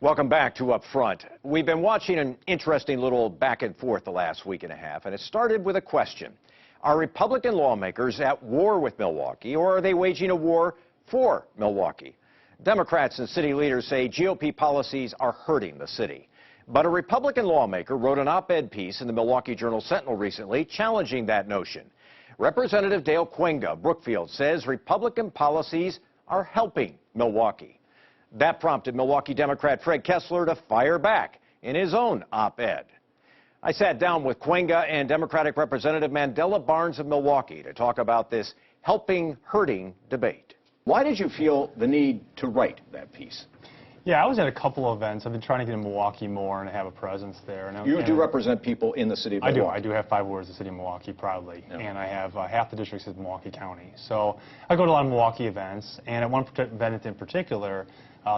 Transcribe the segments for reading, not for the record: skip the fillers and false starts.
Welcome back to Up Front. We've been watching an interesting little back and forth the last week and a half, and it started with a question. Are Republican lawmakers at war with Milwaukee, or are they waging a war for Milwaukee? Democrats and city leaders say GOP policies are hurting the city. But a Republican lawmaker wrote an op-ed piece in the Milwaukee Journal-Sentinel recently challenging that notion. Representative Dale Kwenga of Brookfield says Republican policies are helping Milwaukee. That prompted Milwaukee Democrat Fred Kessler to fire back in his own op-ed. I sat down with Kwenga and Democratic Representative Mandela Barnes of Milwaukee to talk about this helping-hurting debate. Why did you feel the need to write that piece? Yeah, I was at a couple of events. I've been trying to get in Milwaukee more and have a presence there. You do represent people in the city of Milwaukee? I do have 5 wards in the city of Milwaukee, proudly. Yeah. And I have half the districts in Milwaukee County. So I go to a lot of Milwaukee events, and at one event in particular,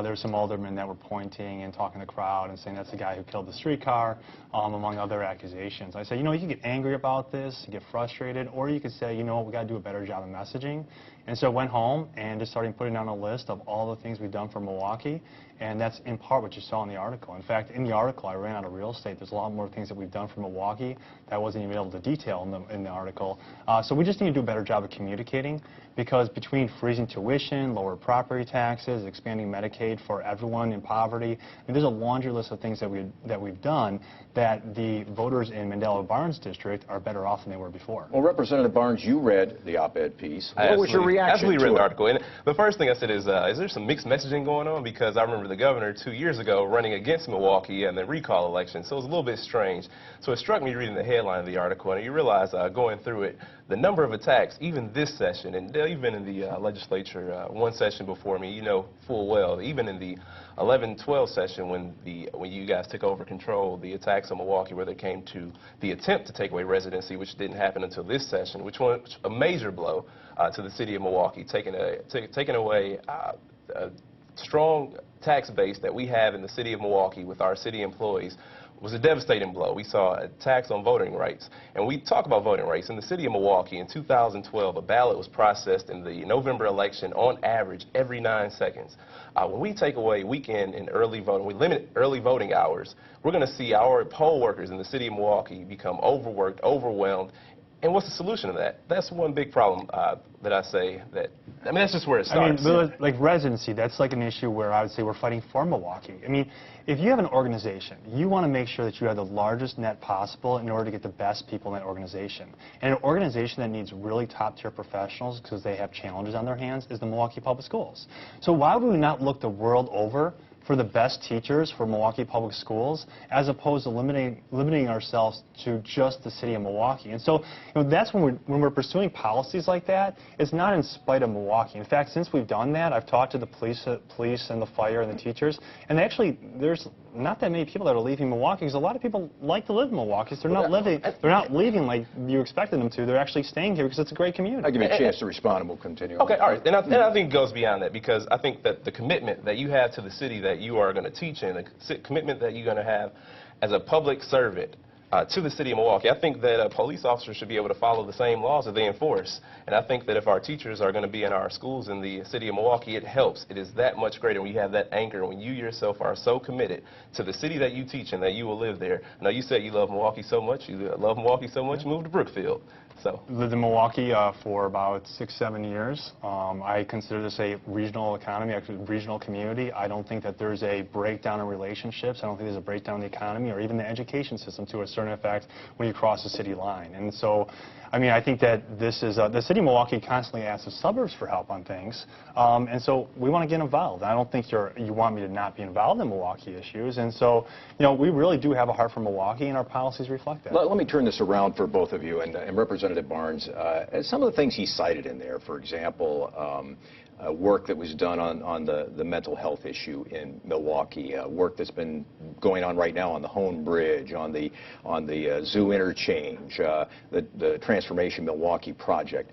there were some aldermen that were pointing and talking to the crowd and saying that's the guy who killed the streetcar, among other accusations. I said, you know, you can get angry about this, you get frustrated, or you could say, you know what, we got to do a better job of messaging. And so I went home and just started putting down a list of all the things we've done for Milwaukee, and that's in part what you saw in the article. In fact, in the article, I ran out of real estate. There's a lot more things that we've done for Milwaukee that I wasn't even able to detail in the article. So we just need to do a better job of communicating, because between freezing tuition, lower property taxes, expanding Medicaid for everyone in poverty, I mean, there's a laundry list of things that we've done that the voters in Mandela Barnes district are better off than they were before. Well, Representative Barnes, you read the op-ed piece. What was your reaction Absolutely read to the it? article. And the first thing I said is there some mixed messaging going on? Because I remember the governor 2 years ago running against Milwaukee in the recall election, so it was a little bit strange. So it struck me reading the headline of the article, and you realize going through it, the number of attacks, even this session, and even in the legislature, one session before me, you know full well, even in the 11-12 session when you guys took over control, the attacks on Milwaukee where they came to the attempt to take away residency, which didn't happen until this session, which was a major blow to the city of Milwaukee, taking away a strong tax base that we have in the city of Milwaukee with our city employees. Was a devastating blow. We saw attacks on voting rights. And we talk about voting rights. In the city of Milwaukee in 2012, a ballot was processed in the November election on average every 9 seconds. When we take away weekend and early voting, we limit early voting hours, we're going to see our poll workers in the city of Milwaukee become overworked, overwhelmed. And what's the solution to that? That's one big problem that I say that, I mean, that's just where it starts. I mean, like residency, that's like an issue where I would say we're fighting for Milwaukee. I mean, if you have an organization, you want to make sure that you have the largest net possible in order to get the best people in that organization. And an organization that needs really top-tier professionals because they have challenges on their hands is the Milwaukee Public Schools. So why would we not look the world over for the best teachers for Milwaukee Public Schools, as opposed to limiting ourselves to just the city of Milwaukee? And so, you know, that's when we're pursuing policies like that. It's not in spite of Milwaukee. In fact, since we've done that, I've talked to the police and the fire and the teachers, and actually, there's not that many people that are leaving Milwaukee, because a lot of people like to live in Milwaukee. So they're not leaving like you expected them to. They're actually staying here because it's a great community. I'll give you a chance to respond, and we'll continue. Okay, all right. And I think it goes beyond that, because I think that the commitment that you have to the city that you are going to teach in, the commitment that you're going to have as a public servant to the city of Milwaukee, I think that police officers should be able to follow the same laws that they enforce. And I think that if our teachers are going to be in our schools in the city of Milwaukee, it helps. It is that much greater when you have that anchor, when you yourself are so committed to the city that you teach and that you will live there. I know you said you love Milwaukee so much, you moved to Brookfield. So. Lived in Milwaukee for about 6-7 years. I consider this a regional economy, actually a regional community. I don't think that there's a breakdown in relationships. I don't think there's a breakdown in the economy or even the education system to a certain effect when you cross the city line. And so, I mean, I think that this is, the city of Milwaukee constantly asks the suburbs for help on things. And so we want to get involved. I don't think you want me to not be involved in Milwaukee issues. And so, you know, we really do have a heart for Milwaukee, and our policies reflect that. Let me turn this around for both of you, and Representative Barnes, some of the things he cited in there, for example, work that was done on the mental health issue in Milwaukee, work that's been going on right now on the Hone Bridge, on the Zoo Interchange, the Transformation Milwaukee project.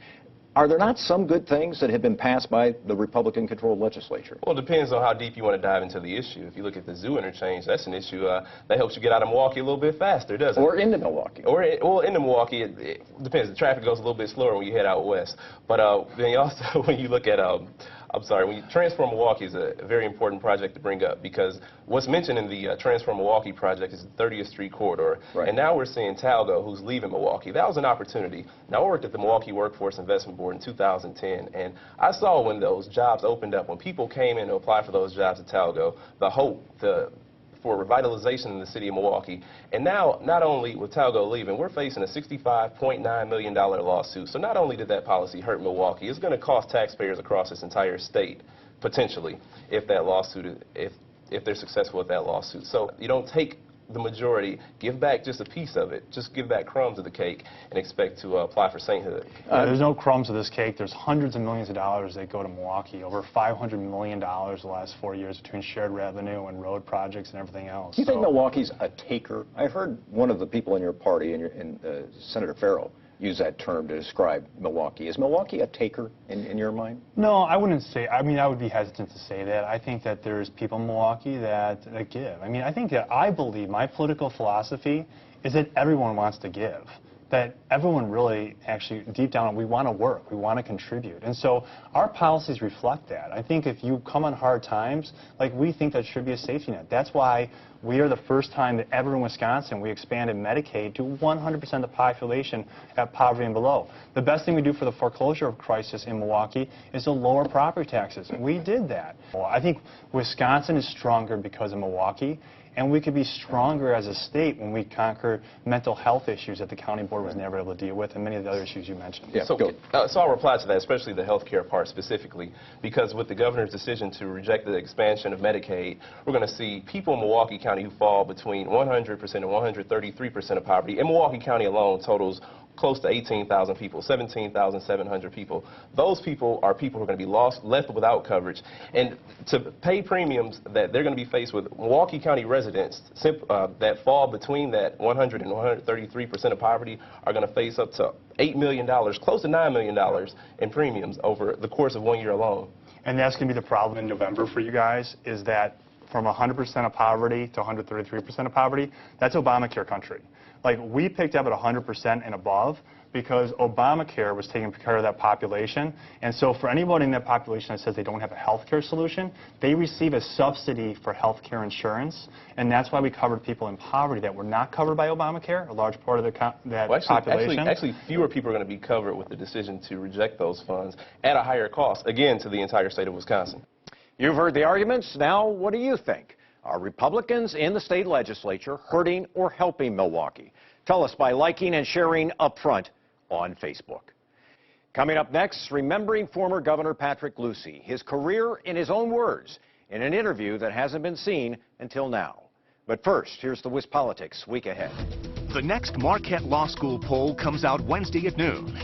Are there not some good things that have been passed by the Republican-controlled legislature? Well, it depends on how deep you want to dive into the issue. If you look at the Zoo Interchange, that's an issue that helps you get out of Milwaukee a little bit faster, doesn't it? Or into Milwaukee. Well, into Milwaukee, it depends. The traffic goes a little bit slower when you head out west. But then you also, when you look at I'm sorry, when you Transform Milwaukee is a very important project to bring up because what's mentioned in the Transform Milwaukee project is the 30th Street corridor. Right. And now we're seeing Talgo, who's leaving Milwaukee. That was an opportunity. Now, I worked at the Milwaukee Workforce Investment Board in 2010, and I saw when those jobs opened up, when people came in to apply for those jobs at Talgo, the hope, for revitalization in the city of Milwaukee. And now, not only with Talgo leaving, we're facing a $65.9 million lawsuit. So not only did that policy hurt Milwaukee, it's going to cost taxpayers across this entire state, potentially, if that lawsuit, if they're successful with that lawsuit. So you don't take the majority, give back just a piece of it, just give back crumbs of the cake and expect to apply for sainthood. There's no crumbs of this cake. There's hundreds of millions of dollars that go to Milwaukee, over $500 million the last 4 years between shared revenue and road projects and everything else. Do you think Milwaukee's a taker? I heard one of the people in your party, Senator Farrell, use that term to describe Milwaukee. Is Milwaukee a taker in your mind? No, I wouldn't say. I mean, I would be hesitant to say that. I think that there's people in Milwaukee that give. I mean, I believe my political philosophy is that everyone wants to give. That everyone really, actually, deep down, we want to work, we want to contribute. And so our policies reflect that. I think if you come on hard times, like, we think that should be a safety net. That's why we are the first time that ever in Wisconsin we expanded Medicaid to 100% of the population at poverty and below. The best thing we do for the foreclosure crisis in Milwaukee is to lower property taxes. We did that. Well, I think Wisconsin is stronger because of Milwaukee. And we could be stronger as a state when we conquer mental health issues that the county board was never able to deal with, and many of the other issues you mentioned. Yeah, so I'll reply to that, especially the health care part specifically, because with the governor's decision to reject the expansion of Medicaid, we're going to see people in Milwaukee County who fall between 100% and 133% of poverty. In Milwaukee County alone totals close to 18,000 people, 17,700 people. Those people are people who are going to be left without coverage. And to pay premiums that they're going to be faced with, Milwaukee County residents that fall between that 100 and 133% of poverty are going to face up to $8 million, close to $9 million in premiums over the course of 1 year alone. And that's going to be the problem in November for you guys, is that from 100% of poverty to 133% of poverty, that's Obamacare country. Like, we picked up at 100% and above because Obamacare was taking care of that population. And so for anybody in that population that says they don't have a health care solution, they receive a subsidy for health care insurance. And that's why we covered people in poverty that were not covered by Obamacare, a large part of that population. Actually, fewer people are going to be covered with the decision to reject those funds at a higher cost, again, to the entire state of Wisconsin. You've heard the arguments. Now, what do you think? Are Republicans in the state legislature hurting or helping Milwaukee? Tell us by liking and sharing Upfront on Facebook. Coming up next, remembering former Governor Patrick Lucey, his career in his own words, in an interview that hasn't been seen until now. But first, here's the WisPolitics Week Ahead. The next Marquette Law School poll comes out Wednesday at noon.